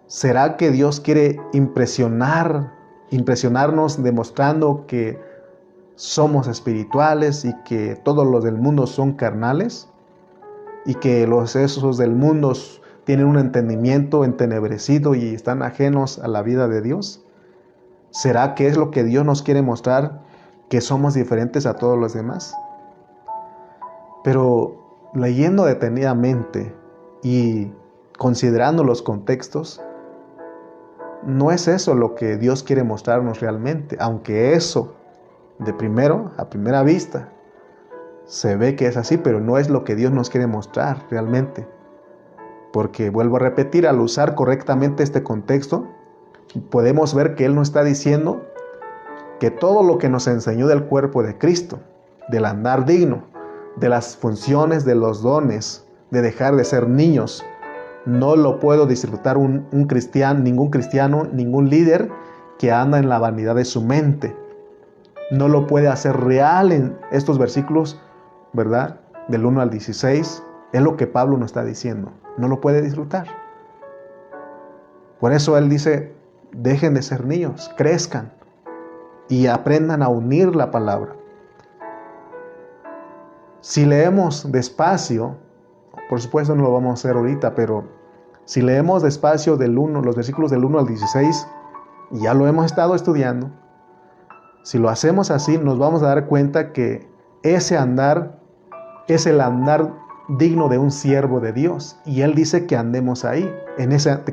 ¿será que Dios quiere impresionarnos demostrando que somos espirituales y que todos los del mundo son carnales? Y que esos del mundo tienen un entendimiento entenebrecido y están ajenos a la vida de Dios. ¿Será que es lo que Dios nos quiere mostrar, que somos diferentes a todos los demás? Pero leyendo detenidamente y considerando los contextos, no es eso lo que Dios quiere mostrarnos realmente, aunque eso a primera vista, se ve que es así, pero no es lo que Dios nos quiere mostrar realmente. Porque vuelvo a repetir, al usar correctamente este contexto, podemos ver que Él nos está diciendo que todo lo que nos enseñó del cuerpo de Cristo, del andar digno, de las funciones, de los dones, de dejar de ser niños, no lo puedo disfrutar ningún cristiano, ningún líder que anda en la vanidad de su mente. No lo puede hacer real en estos versículos, ¿verdad? Del 1 al 16, es lo que Pablo nos está diciendo. No lo puede disfrutar. Por eso él dice, dejen de ser niños, crezcan y aprendan a unir la palabra. Si leemos despacio, por supuesto no lo vamos a hacer ahorita, pero si leemos despacio los versículos del 1 al 16, y ya lo hemos estado estudiando, si lo hacemos así, nos vamos a dar cuenta que ese andar es el andar digno de un siervo de Dios. Y Él dice que andemos ahí,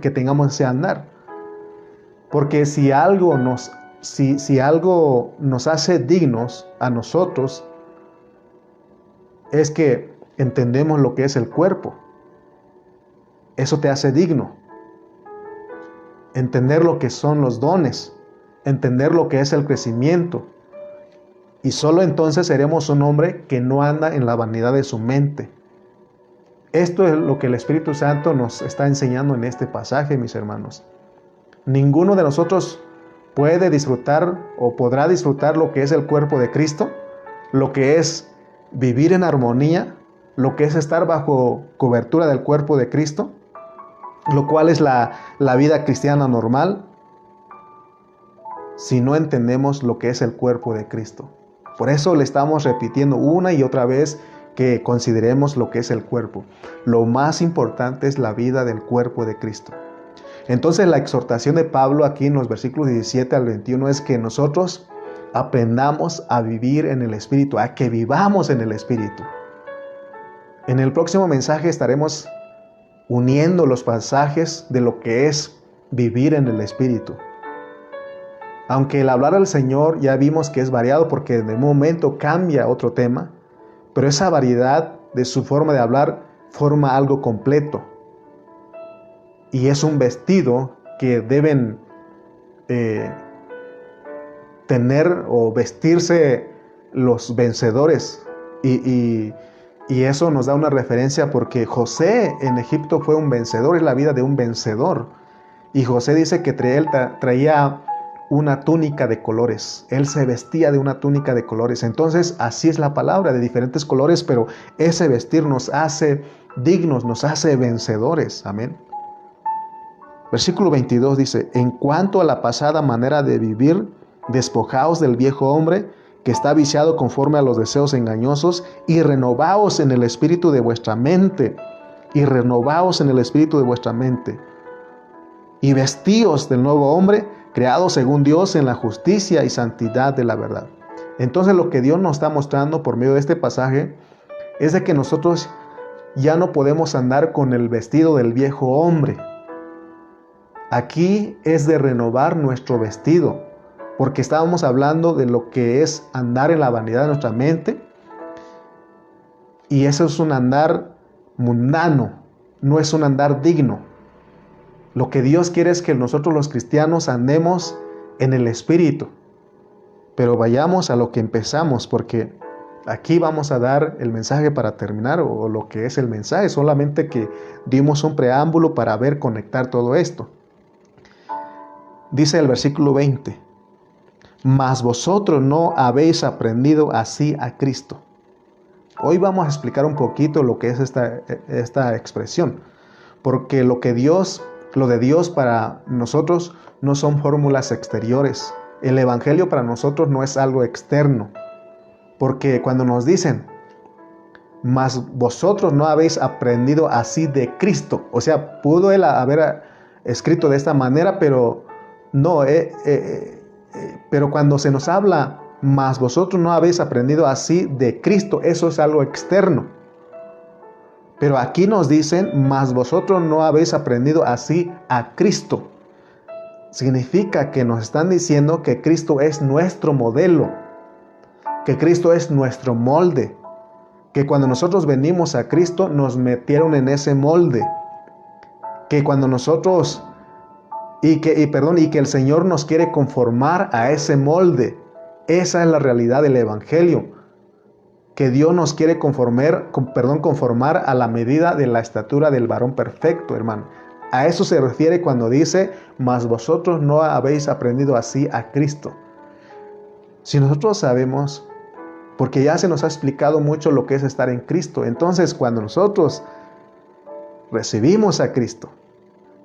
que tengamos ese andar. Porque si algo nos hace dignos a nosotros, es que entendemos lo que es el cuerpo. Eso te hace digno. Entender lo que son los dones, entender lo que es el crecimiento. Y solo entonces seremos un hombre que no anda en la vanidad de su mente. Esto es lo que el Espíritu Santo nos está enseñando en este pasaje, mis hermanos. Ninguno de nosotros puede disfrutar o podrá disfrutar lo que es el cuerpo de Cristo, lo que es vivir en armonía, lo que es estar bajo cobertura del cuerpo de Cristo, lo cual es la vida cristiana normal, si no entendemos lo que es el cuerpo de Cristo. Por eso le estamos repitiendo una y otra vez que consideremos lo que es el cuerpo. Lo más importante es la vida del cuerpo de Cristo. Entonces la exhortación de Pablo aquí en los versículos 17 al 21 es que nosotros aprendamos a vivir en el Espíritu, a que vivamos en el Espíritu. En el próximo mensaje estaremos uniendo los pasajes de lo que es vivir en el Espíritu. Aunque el hablar al Señor ya vimos que es variado porque de momento cambia otro tema, pero esa variedad de su forma de hablar forma algo completo. Y es un vestido que deben tener o vestirse los vencedores. Y eso nos da una referencia porque José en Egipto fue un vencedor, es la vida de un vencedor. Y José dice que él traía una túnica de colores. Él se vestía de una túnica de colores. Entonces, así es la palabra, de diferentes colores, pero ese vestir nos hace dignos, nos hace vencedores. Amén. Versículo 22 dice, en cuanto a la pasada manera de vivir, despojaos del viejo hombre que está viciado conforme a los deseos engañosos y renovaos en el espíritu de vuestra mente. Y renovaos en el espíritu de vuestra mente. Y vestíos del nuevo hombre, creado según Dios en la justicia y santidad de la verdad. Entonces lo que Dios nos está mostrando por medio de este pasaje es de que nosotros ya no podemos andar con el vestido del viejo hombre. Aquí es de renovar nuestro vestido, porque estábamos hablando de lo que es andar en la vanidad de nuestra mente, y eso es un andar mundano, no es un andar digno. Lo que Dios quiere es que nosotros los cristianos andemos en el Espíritu. Pero vayamos a lo que empezamos, porque aquí vamos a dar el mensaje para terminar, o lo que es el mensaje, solamente que dimos un preámbulo para ver conectar todo esto. Dice el versículo 20, mas vosotros no habéis aprendido así a Cristo. Hoy vamos a explicar un poquito lo que es esta expresión, porque lo de Dios para nosotros no son fórmulas exteriores. El Evangelio para nosotros no es algo externo, porque cuando nos dicen, mas vosotros no habéis aprendido así de Cristo, o sea, pudo él haber escrito de esta manera, pero no, pero cuando se nos habla, mas vosotros no habéis aprendido así de Cristo, eso es algo externo. Pero aquí nos dicen, mas vosotros no habéis aprendido así a Cristo. Significa que nos están diciendo que Cristo es nuestro modelo, que Cristo es nuestro molde, que cuando nosotros venimos a Cristo nos metieron en ese molde, que cuando nosotros, y que el Señor nos quiere conformar a ese molde. Esa es la realidad del Evangelio, que Dios nos quiere conformar a la medida de la estatura del varón perfecto, hermano. A eso se refiere cuando dice, mas vosotros no habéis aprendido así a Cristo. Si nosotros sabemos, porque ya se nos ha explicado mucho lo que es estar en Cristo, entonces cuando nosotros recibimos a Cristo,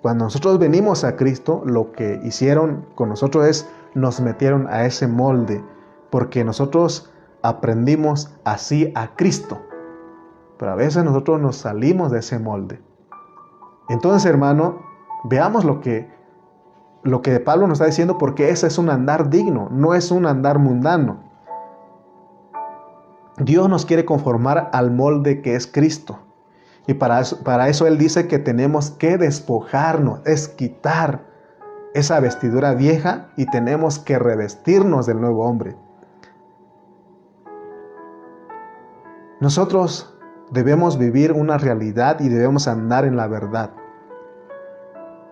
cuando nosotros venimos a Cristo, lo que hicieron con nosotros es, nos metieron a ese molde, porque nosotros aprendimos así a Cristo. Pero a veces nosotros nos salimos de ese molde. Entonces, hermano, veamos lo que Pablo nos está diciendo, porque ese es un andar digno, no es un andar mundano. Dios nos quiere conformar al molde que es Cristo. Y para eso Él dice que tenemos que despojarnos, es quitar esa vestidura vieja y tenemos que revestirnos del nuevo hombre. Nosotros debemos vivir una realidad y debemos andar en la verdad.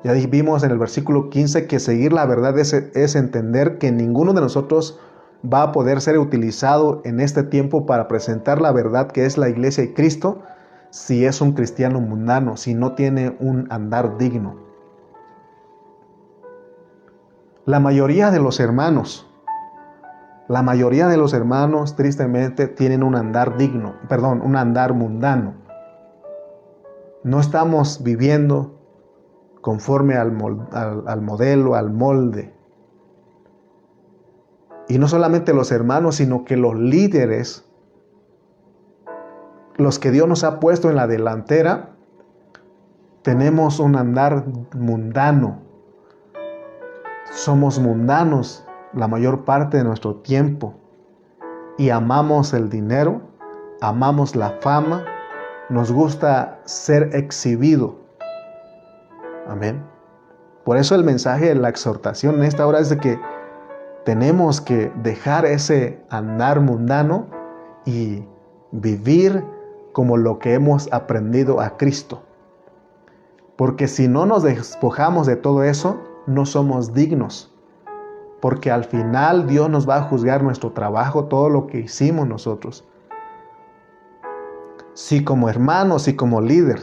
Ya vimos en el versículo 15 que seguir la verdad es entender que ninguno de nosotros va a poder ser utilizado en este tiempo para presentar la verdad que es la iglesia y Cristo si es un cristiano mundano, si no tiene un andar digno. La mayoría de los hermanos tristemente tienen un andar un andar mundano. No estamos viviendo conforme al modelo, al molde. Y no solamente los hermanos, sino que los líderes, los que Dios nos ha puesto en la delantera, tenemos un andar mundano. Somos mundanos la mayor parte de nuestro tiempo y amamos el dinero, amamos la fama, nos gusta ser exhibido. Amén. Por eso el mensaje de la exhortación en esta hora es de que tenemos que dejar ese andar mundano y vivir como lo que hemos aprendido a Cristo. Porque si no nos despojamos de todo eso, no somos dignos. Porque al final Dios nos va a juzgar nuestro trabajo, todo lo que hicimos nosotros. Si como hermano, si como líder,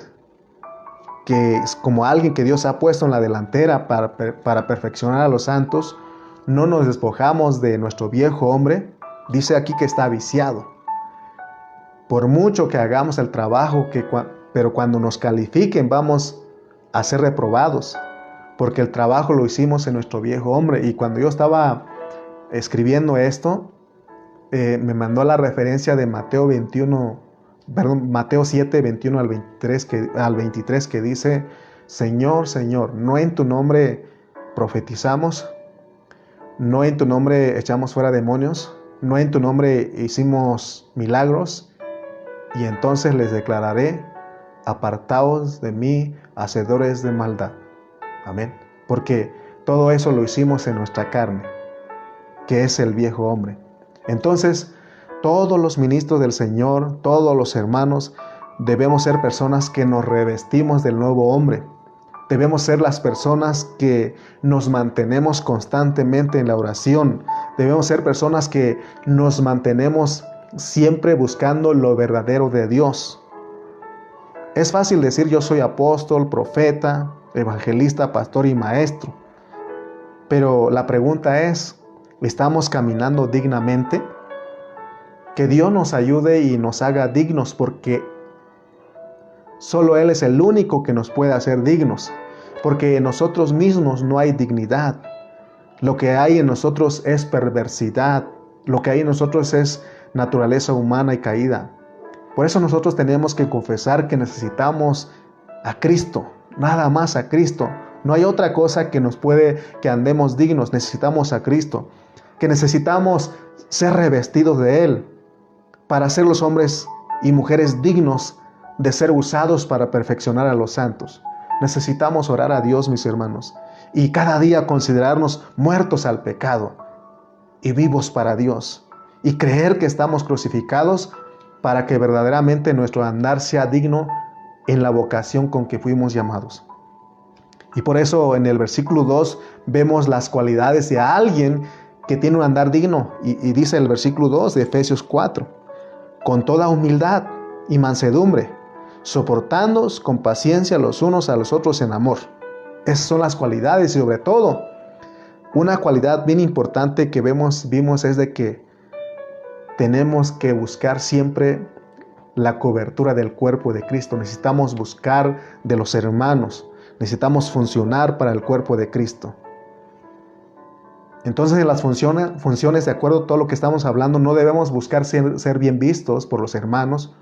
que es como alguien que Dios ha puesto en la delantera para perfeccionar a los santos, no nos despojamos de nuestro viejo hombre, dice aquí que está viciado. Por mucho que hagamos el trabajo, pero cuando nos califiquen vamos a ser reprobados, porque el trabajo lo hicimos en nuestro viejo hombre. Y cuando yo estaba escribiendo esto, me mandó la referencia de Mateo 7, 21 al 23, que dice, Señor, Señor, no en tu nombre profetizamos, no en tu nombre echamos fuera demonios, no en tu nombre hicimos milagros, y entonces les declararé, apartaos de mí, hacedores de maldad. Amén. porque todo eso lo hicimos en nuestra carne, que es el viejo hombre. Entonces, todos los ministros del Señor, todos los hermanos, debemos ser personas que nos revestimos del nuevo hombre. Debemos ser las personas que nos mantenemos constantemente en la oración. Debemos ser personas que nos mantenemos siempre buscando lo verdadero de Dios. Es fácil decir yo soy apóstol, profeta, evangelista, pastor y maestro. Pero la pregunta es, ¿estamos caminando dignamente? Que Dios nos ayude y nos haga dignos, porque solo Él es el único que nos puede hacer dignos, porque en nosotros mismos no hay dignidad. Lo que hay en nosotros es perversidad, lo que hay en nosotros es naturaleza humana y caída. Por eso nosotros tenemos que confesar que necesitamos a Cristo, nada más a Cristo. No hay otra cosa que nos puede que andemos dignos, necesitamos a Cristo, que necesitamos ser revestidos de Él para ser los hombres y mujeres dignos de ser usados para perfeccionar a los santos. Necesitamos orar a Dios, mis hermanos, y cada día considerarnos muertos al pecado y vivos para Dios, y creer que estamos crucificados para que verdaderamente nuestro andar sea digno en la vocación con que fuimos llamados. Y por eso en el versículo 2 vemos las cualidades de alguien que tiene un andar digno, y dice el versículo 2 de Efesios 4, con toda humildad y mansedumbre, soportándoos con paciencia los unos a los otros en amor. Esas son las cualidades, y sobre todo, una cualidad bien importante que vimos es de que tenemos que buscar siempre la cobertura del cuerpo de Cristo. Necesitamos buscar de los hermanos, necesitamos funcionar para el cuerpo de Cristo. Entonces, en las funciones, de acuerdo a todo lo que estamos hablando, no debemos buscar ser bien vistos por los hermanos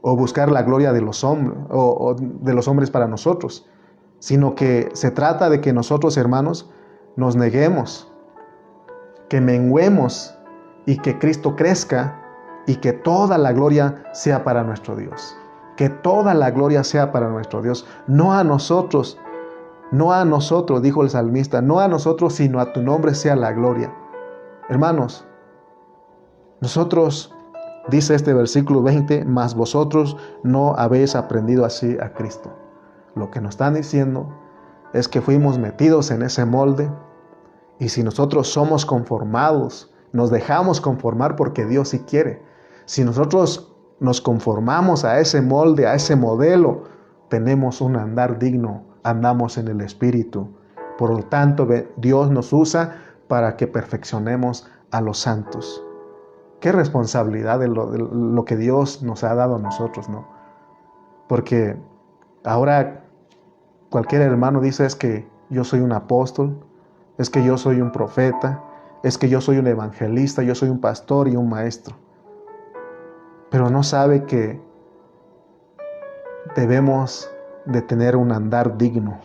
o buscar la gloria de los hombres o de los hombres para nosotros, sino que se trata de que nosotros, hermanos, nos neguemos, que menguemos y que Cristo crezca y que toda la gloria sea para nuestro Dios. Que toda la gloria sea para nuestro Dios, no a nosotros. No a nosotros, dijo el salmista, no a nosotros, sino a tu nombre sea la gloria. Hermanos, nosotros, dice este versículo 20, mas vosotros no habéis aprendido así a Cristo. Lo que nos están diciendo es que fuimos metidos en ese molde, y si nosotros somos conformados, nos dejamos conformar porque Dios sí quiere. Si nosotros nos conformamos a ese molde, a ese modelo, tenemos un andar digno. Andamos en el Espíritu. Por lo tanto, Dios nos usa para que perfeccionemos a los santos. Qué responsabilidad de lo que Dios nos ha dado a nosotros, ¿no? Porque ahora cualquier hermano dice es que yo soy un apóstol, es que yo soy un profeta, es que yo soy un evangelista, yo soy un pastor y un maestro. Pero no sabe que debemos de tener un andar digno,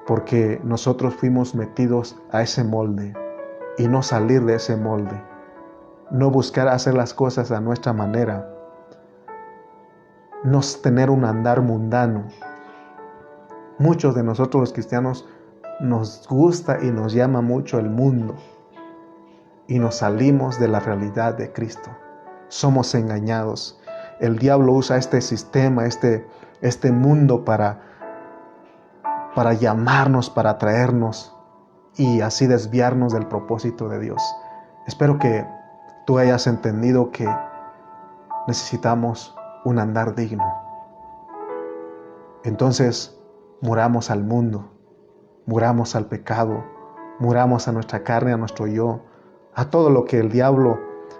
porque nosotros fuimos metidos a ese molde y no salir de ese molde, no buscar hacer las cosas a nuestra manera, no tener un andar mundano. Muchos de nosotros los cristianos nos gusta y nos llama mucho el mundo y nos salimos de la realidad de Cristo. Somos engañados. El diablo usa este sistema, este mundo para llamarnos, para atraernos y así desviarnos del propósito de Dios. Espero que tú hayas entendido que necesitamos un andar digno. Entonces, muramos al mundo, muramos al pecado, muramos a nuestra carne, a nuestro yo, a todo lo que el diablo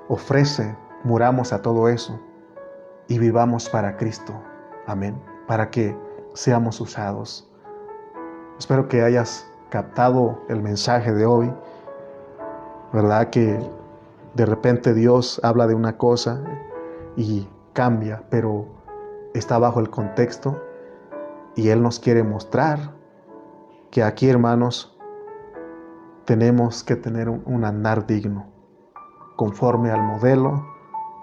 ofrece, muramos a todo eso y vivamos para Cristo. Amén. Para que seamos usados. Espero que hayas captado el mensaje de hoy. ¿Verdad que de repente Dios habla de una cosa y cambia, pero está bajo el contexto y Él nos quiere mostrar que aquí, hermanos, tenemos que tener un andar digno, conforme al modelo,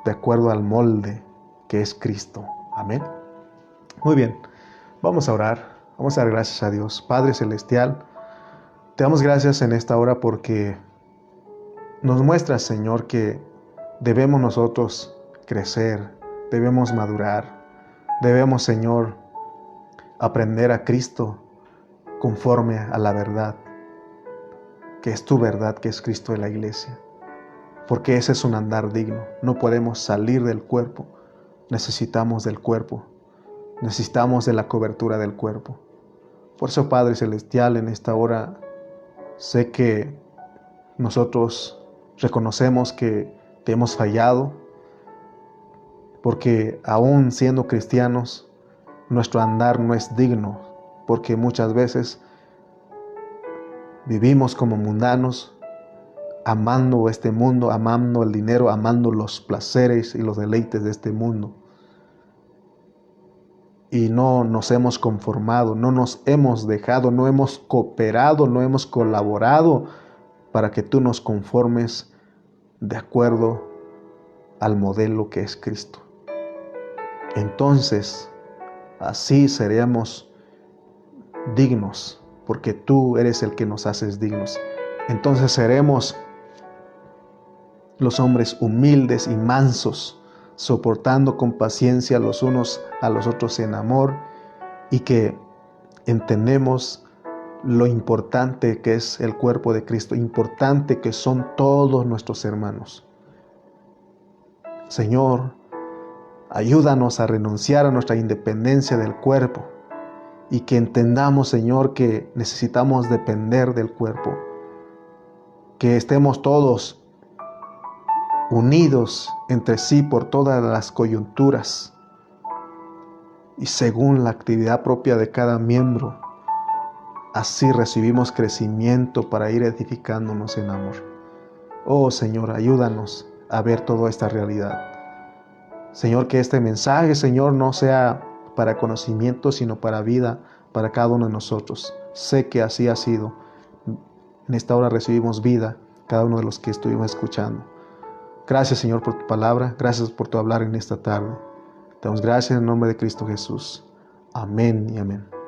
de acuerdo al molde que es Cristo. Amén. Muy bien, vamos a orar. Vamos a dar gracias a Dios. Padre Celestial, te damos gracias en esta hora porque nos muestras, Señor, que debemos nosotros crecer, debemos madurar, debemos, Señor, aprender a Cristo conforme a la verdad, que es tu verdad, que es Cristo de la iglesia. Porque ese es un andar digno. No podemos salir del cuerpo. Necesitamos del cuerpo. Necesitamos de la cobertura del cuerpo. Por eso, Padre Celestial, en esta hora sé que nosotros reconocemos que te hemos fallado, porque aún siendo cristianos, nuestro andar no es digno, porque muchas veces vivimos como mundanos, amando este mundo, amando el dinero, amando los placeres y los deleites de este mundo. Y no nos hemos conformado, no nos hemos dejado, no hemos cooperado, no hemos colaborado para que tú nos conformes de acuerdo al modelo que es Cristo. Entonces, así seremos dignos, porque tú eres el que nos haces dignos. Entonces seremos los hombres humildes y mansos, soportando con paciencia los unos a los otros en amor, y que entendemos lo importante que es el cuerpo de Cristo, importante que son todos nuestros hermanos. Señor, ayúdanos a renunciar a nuestra independencia del cuerpo y que entendamos, Señor, que necesitamos depender del cuerpo, que estemos todos unidos entre sí por todas las coyunturas y según la actividad propia de cada miembro. Así recibimos crecimiento para ir edificándonos en amor. Oh Señor, ayúdanos a ver toda esta realidad. Señor, que este mensaje, Señor, no sea para conocimiento, sino para vida, para cada uno de nosotros. Sé que así ha sido. En esta hora recibimos vida, cada uno de los que estuvimos escuchando. Gracias, Señor, por tu palabra. Gracias por tu hablar en esta tarde. Te damos gracias en el nombre de Cristo Jesús. Amén y amén.